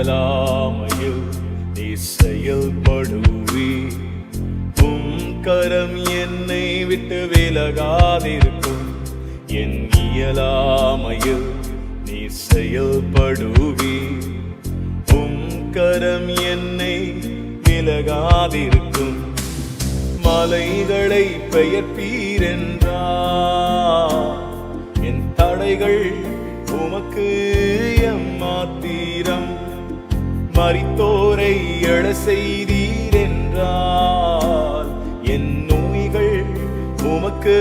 இயலாமையில் நீ செயல்படுவி. கரம் என்னை விட்டு விலகாதிருக்கும். என் இயலாமையில் நீ செயல்படுவி. கரம் என்னை விலகாதிருக்கும். மலைகளை பெயர்ப்பீரென்றார். என் தடைகள் உமக்கு எம்மாத்திரம். மரித்தோரை எழ செய்தீரென்றார். என் நோய்கள் உமக்கு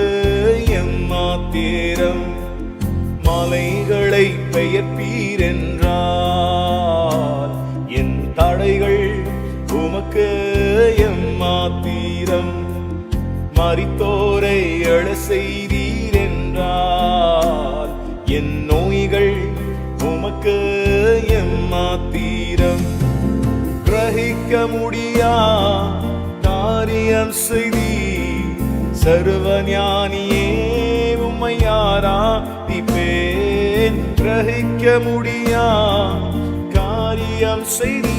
எம்மாத்திரம். மலைகளை பெயர்ப்பீரென்றார். என் தடைகள் உமக்கு எம்மாத்திரம். மரித்தோரை எழ செய்தீரென்றார். என் நோய்கள் உமக்கு எம்மாத்திரம். கிரகிக்க முடியா காரியம் செய்தி சர்வஞானியே உம்மை ஆராதிப்பேன். கிரகிக்க முடியா காரியம் செய்தி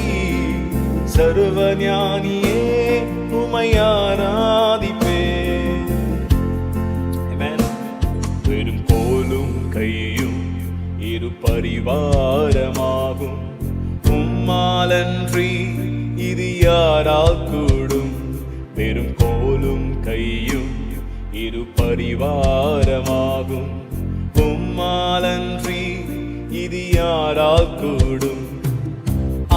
சர்வஞானியே உம்மை ஆராதிப்பேன். வெறும் கோலும் கையும் இரு பரிவாரமாகும். உம்மாலன்றி இது யாரால் கூடும். வெறும் கோலும் கையும் இரு பரிவாரமாகும். உம்மாலன்றி இது யாரால் கூடும்.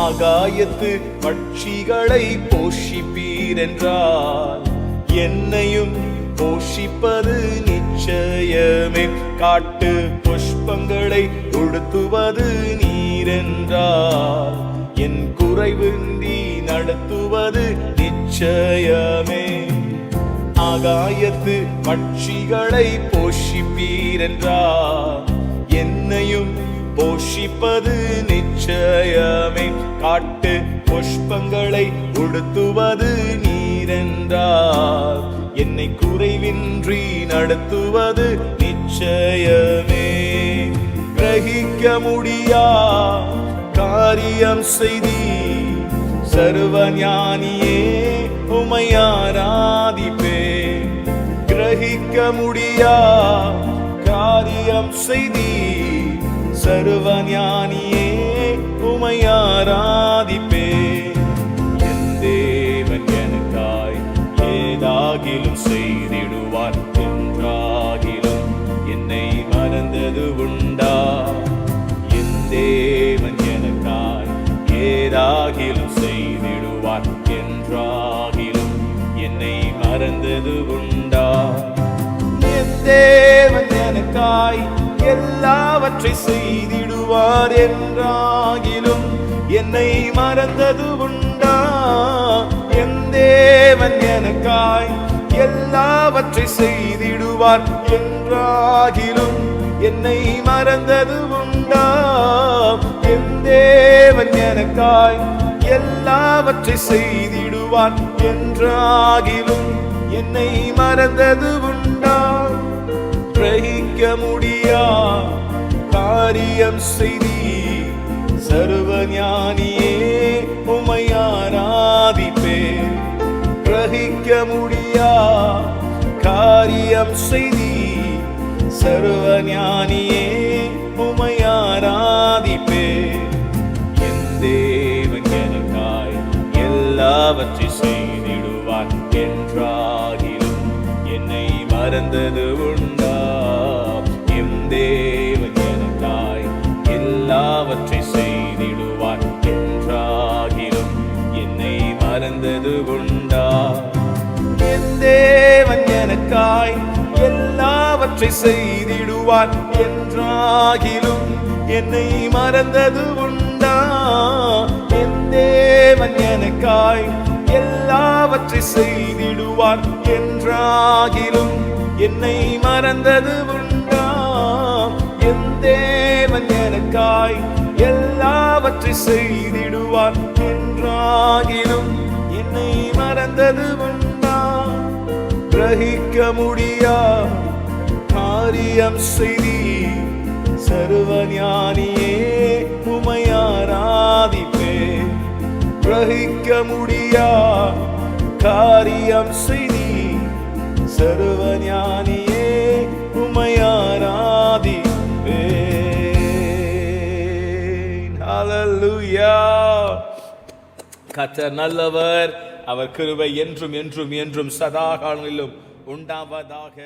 ஆகாயத்து பட்சிகளை போஷிப்பீரென்றால் என்னையும் போஷிப்பது நிச்சயமே. காட்டு புஷ்பங்களை உடுத்துவது நீரென்றால் என் குறைவின்றி நடத்துவது நிச்சயமே. ஆகாயத்து பட்சிகளை போஷிப்பீரென்றால் என்னையும் போஷிப்பது நிச்சயமே. காட்டு புஷ்பங்களை உடுத்துவது நீரென்றால் என்னை குறைவின்றி நடத்துவது நிச்சயமே. கிரகிக்க முடியா காரியம் செய்தி சர்வஞானியே உம்மை ஆராதிப்பேன். கிரகிக்க முடியா காரியம் செய்தி சர்வஞானியே உம்மை ஆராதிப்பேன். என் தேவன் எனக்காய் ஏதாகிலும் செய்திடுவார் என்றாகிலும் என்னை மறந்தது உண்டா. என் தேவன் எனக்காய் ஏதாகிலும் செய்திடுவார் என்றாகிலும் என்னை மறந்தது உண்டா. என் தேவன் எனக்காய் எல்லாவற்றை செய்திடுவார் என்றாகிலும் என்னை மறந்தது உண்டா. என் தேவன் எனக்காய் எல்லாவற்றை செய்திடுவார் என்றாகிலும் என்னை மறந்தது உண்டா. என் தேவன் எனக்காய் எல்லாவற்றை செய்திடுவார் என்றாகிலும் என்னை மறந்தது உண்டா. கிரகிக்க முடியா காரியம் செய்தி சர்வஞானியே உம்மை ஆராதிப்பேன். கிரகிக்க முடியா காரியம் செய்தி சர்வஞானியே உம்மை ஆராதிப்பேன். என் தேவன் எனக்காய் எல்லாவற்றை செய்திடுவார் என்றாகிலும் என்னை மறந்தது உண்டா. என் தேவன் எனக்காய் எல்லாவற்றை செய்திடுவார் என்றாகிலும் என்னை மறந்தது உண்டா. என் தேவன் எனக்காய் எல்லாவற்றை செய்திடுவார் என்றாகிலும் என்னை மறந்தது உண்டா. என் தேவன் எனக்காய் எல்லாவற்றை செய்திடுவார் என்றாகிலும் என்னை மறந்தது உண்டா. என் தேவன் எனக்காய் எல்லாவற்றை செய்திடுவார் என்றாகிலும் என்னை மறந்தது உண்டா. கிரகிக்க முடியா காரியம் செய்தி சர்வஞானியே உம்மை ஆராதிப்பேன். முடியா காரியம் செய்தி சர்வஞானியே உமையாராதிப்பேன். ஹல்லேலூயா. கர்த்தர் நல்லவர், அவர் கிருபை என்றும் என்றும் என்றும் சதா காலங்களிலும் உண்டாவதாக.